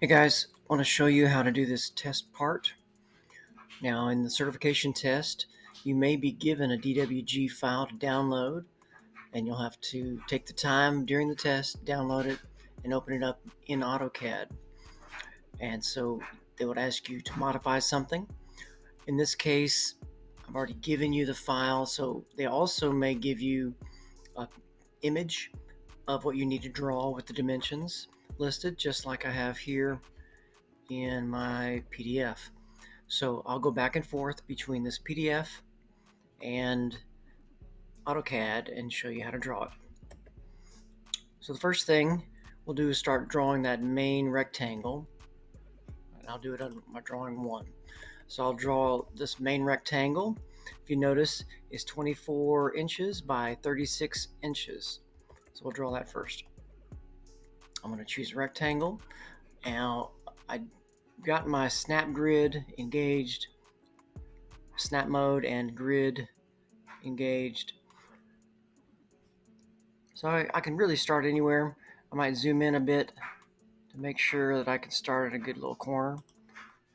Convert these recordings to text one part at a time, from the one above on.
Hey guys, I want to show you how to do this test part. Now in the certification test, you may be given a DWG file to download, and you'll have to take the time during the test, download it, and open it up in AutoCAD. And so they would ask you to modify something. In this case, I've already given you the file, so they also may give you an image of what you need to draw with the dimensions listed, just like I have here in my PDF. So I'll go back and forth between this PDF and AutoCAD and show you how to draw it. So the first thing we'll do is start drawing that main rectangle. And I'll do it on my drawing one. So I'll draw this main rectangle. If you notice, it's 24 inches by 36 inches. So we'll draw that first. I'm going to choose a rectangle. Now I got my snap grid engaged, snap mode and grid engaged. So I can really start anywhere. I might zoom in a bit to make sure that I can start at a good little corner,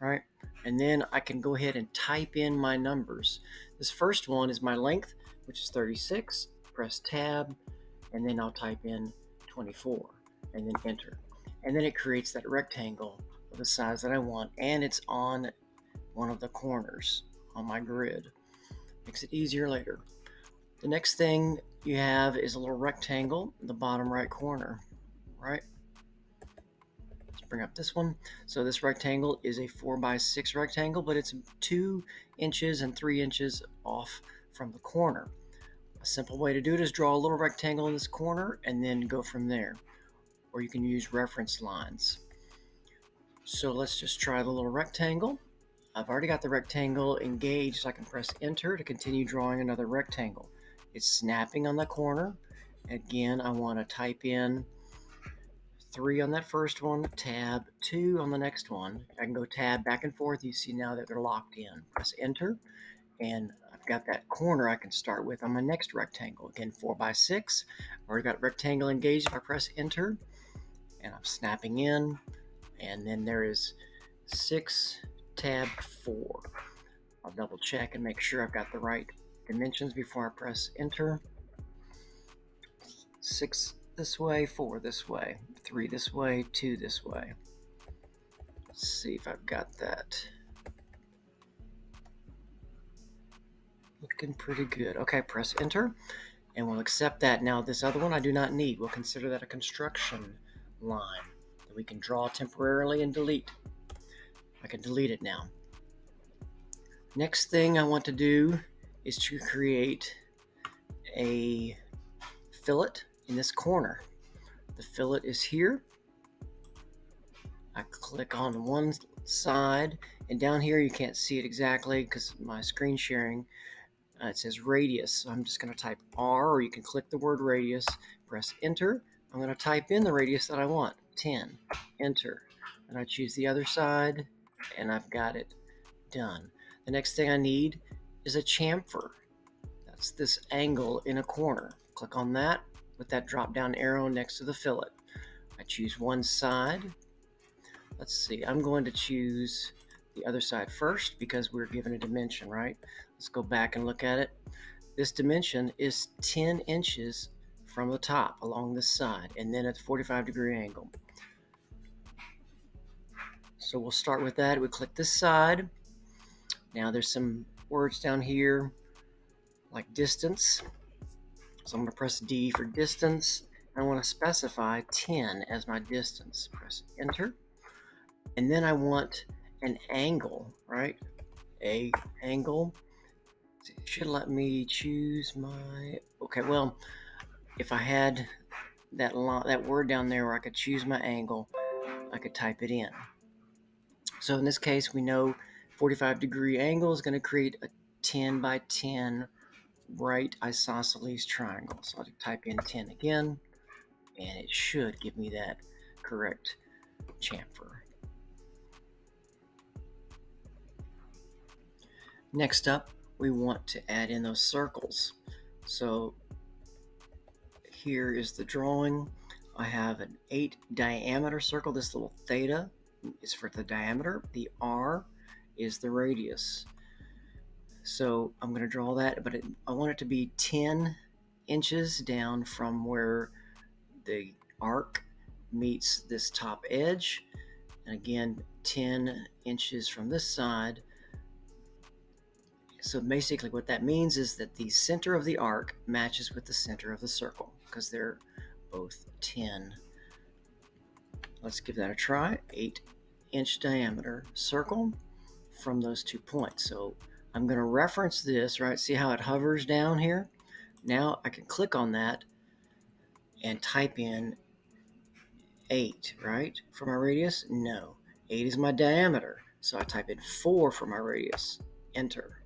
right? And then I can go ahead and type in my numbers. This first one is my length, which is 36. Press tab, and then I'll type in 24, and then enter. And then it creates that rectangle of the size that I want, and it's on one of the corners on my grid. Makes it easier later. The next thing you have is a little rectangle in the bottom right corner, right? Let's bring up this one. So this rectangle is a 4x6 rectangle, but it's 2 inches and 3 inches off from the corner. A simple way to do it is draw a little rectangle in this corner and then go from there. Or you can use reference lines. So let's just try the little rectangle. I've already got the rectangle engaged, so I can press enter to continue drawing another rectangle. It's snapping on the corner. Again, I want to type in 3 on that first one, tab 2 on the next one. I can go tab back and forth. You see now that they're locked in. Press enter, and I've got that corner I can start with on my next rectangle. Again, 4x6. I've already got rectangle engaged. If I press enter, and I'm snapping in, and then there is 6, tab 4. I'll double check and make sure I've got the right dimensions before I press enter. 6 this way, 4 this way, 3 this way, 2 this way. Let's see if I've got that. Looking pretty good. Okay, press enter, and we'll accept that. Now this other one I do not need. We'll consider that a construction line that we can draw temporarily and delete. I can delete it now. Next thing I want to do is to create a fillet in this corner. The fillet is here. I click on one side, and down here you can't see it exactly because my screen sharing, it says radius. So I'm just going to type R, or you can click the word radius, press enter. I'm going to type in the radius that I want, 10, enter. And I choose the other side, and I've got it done. The next thing I need is a chamfer. That's this angle in a corner. Click on that with that drop down arrow next to the fillet. I choose one side. Let's see, I'm going to choose the other side first because we're given a dimension, right? Let's go back and look at it. This dimension is 10 inches from the top along this side, and then at a 45-degree angle. So we'll start with that. We click this side. Now there's some words down here like distance. So I'm going to press D for distance. I want to specify 10 as my distance. Press enter. And then I want an angle, right? A angle. It should let me choose my... Okay, well, if I had that word down there where I could choose my angle, I could type it in. So in this case, we know 45-degree angle is going to create a 10 by 10 right isosceles triangle. So I'll type in 10 again, and it should give me that correct chamfer. Next up, we want to add in those circles. So here is the drawing. I have an 8 diameter circle, this little theta is for the diameter. The R is the radius. So I'm going to draw that, but I want it to be 10 inches down from where the arc meets this top edge. And again, 10 inches from this side. So basically what that means is that the center of the arc matches with the center of the circle because they're both 10. Let's give that a try. 8-inch diameter circle from those 2 points. So I'm going to reference this, right? See how it hovers down here? Now I can click on that and type in 8, right? For my radius? No. 8 is my diameter. So I type in 4 for my radius. Enter.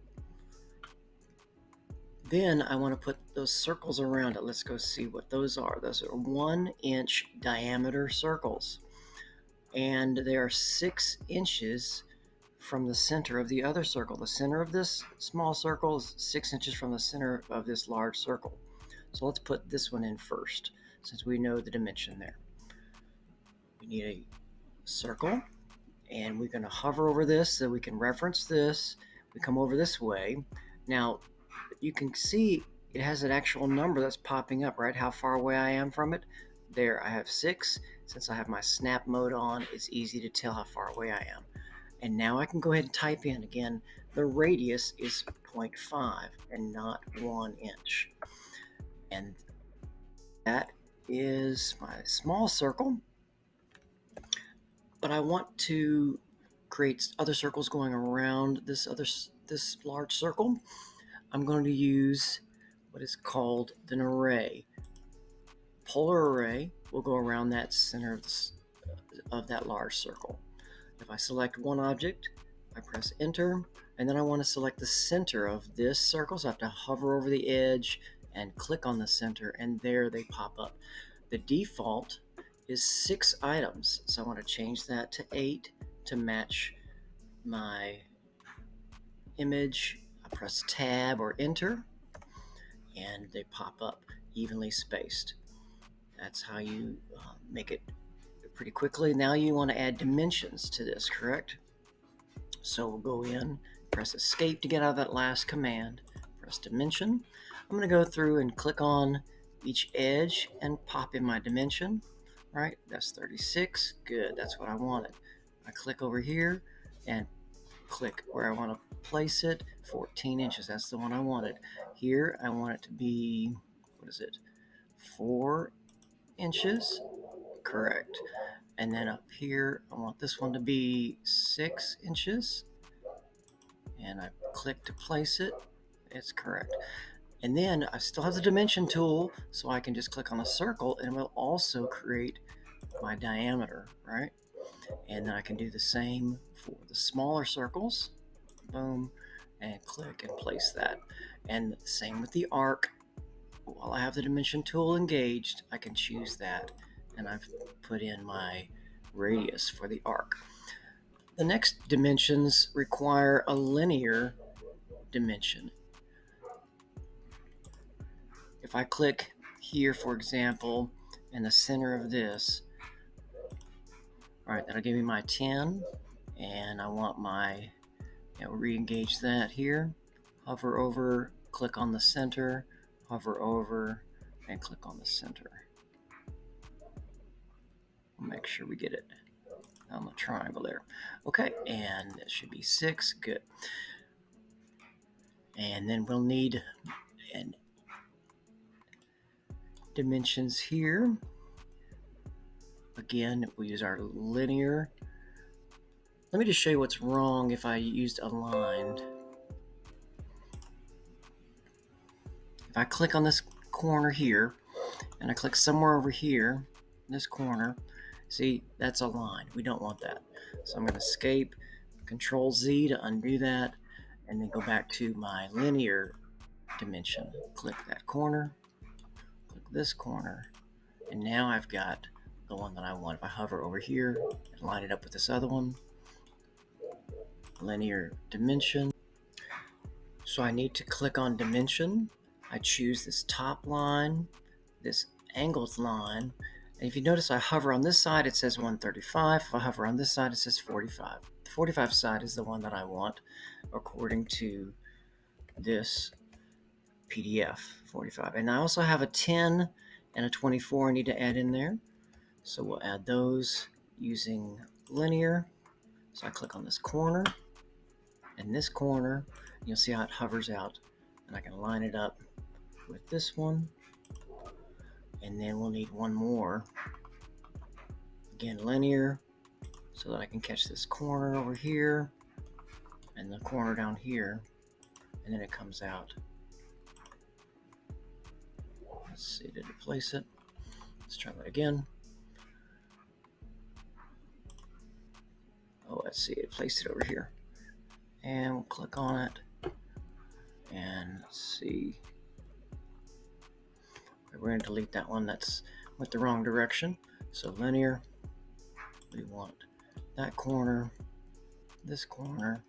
Then I want to put those circles around it. Let's go see what those are. Those are 1-inch diameter circles. And they are 6 inches from the center of the other circle. The center of this small circle is 6 inches from the center of this large circle. So let's put this one in first, since we know the dimension there. We need a circle, and we're going to hover over this so we can reference this. We come over this way. Now, you can see it has an actual number that's popping up, right? How far away I am from it. There, I have 6. Since I have my snap mode on, it's easy to tell how far away I am. And now I can go ahead and type in again. The radius is 0.5 and not 1 inch. And that is my small circle. But I want to create other circles going around this large circle. I'm going to use what is called an array. Polar array will go around that center of that large circle. If I select one object, I press enter, and then I want to select the center of this circle, so I have to hover over the edge and click on the center, and there they pop up. The default is 6 items, so I want to change that to 8 to match my image. I press tab or enter, and they pop up evenly spaced. That's how you make it pretty quickly. Now you want to add dimensions to this, correct? So we'll go in, press escape to get out of that last command, press dimension. I'm going to go through and click on each edge and pop in my dimension, right? That's 36. Good, that's what I wanted. I click over here and click where I want to place it. 14 inches, that's the one I wanted. Here I want it to be, 4 inches? Correct. And then up here, I want this one to be 6 inches. And I click to place it. It's correct. And then I still have the dimension tool, so I can just click on a circle and it will also create my diameter, right? And then I can do the same for the smaller circles. Boom, and click and place that. And same with the arc. While I have the dimension tool engaged, I can choose that. And I've put in my radius for the arc. The next dimensions require a linear dimension. If I click here, for example, in the center of this, all right, that'll give me my 10, and I want my, re-engage that here, hover over, click on the center, hover over, and click on the center. Make sure we get it on the triangle there. Okay, and it should be 6. Good. And then we'll need dimensions here. Again, we'll use our linear. Let me just show you what's wrong if I used aligned. If I click on this corner here, and I click somewhere over here, this corner, see, that's aligned. We don't want that. So I'm going to escape, Control Z to undo that, and then go back to my linear dimension. Click that corner, click this corner, and now I've got the one that I want. If I hover over here and line it up with this other one, linear dimension. So I need to click on dimension. I choose this top line, this angled line, And if you notice, I hover on this side, it says 135. If I hover on this side, it says 45. The 45 side is the one that I want according to this PDF, 45. And I also have a 10 and a 24 I need to add in there. So we'll add those using linear. So I click on this corner and this corner. You'll see how it hovers out. And I can line it up with this one. And then we'll need one more. Again, linear, so that I can catch this corner over here and the corner down here. And then it comes out. Let's see, did it place it? Let's try that again. Oh, let's see, it placed it over here. And we'll click on it. And let's see. We're going to delete that one that's went the wrong direction. So linear, we want that corner, this corner,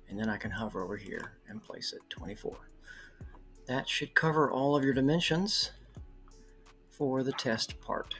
and then I can hover over here and place it 24. That should cover all of your dimensions for the test part.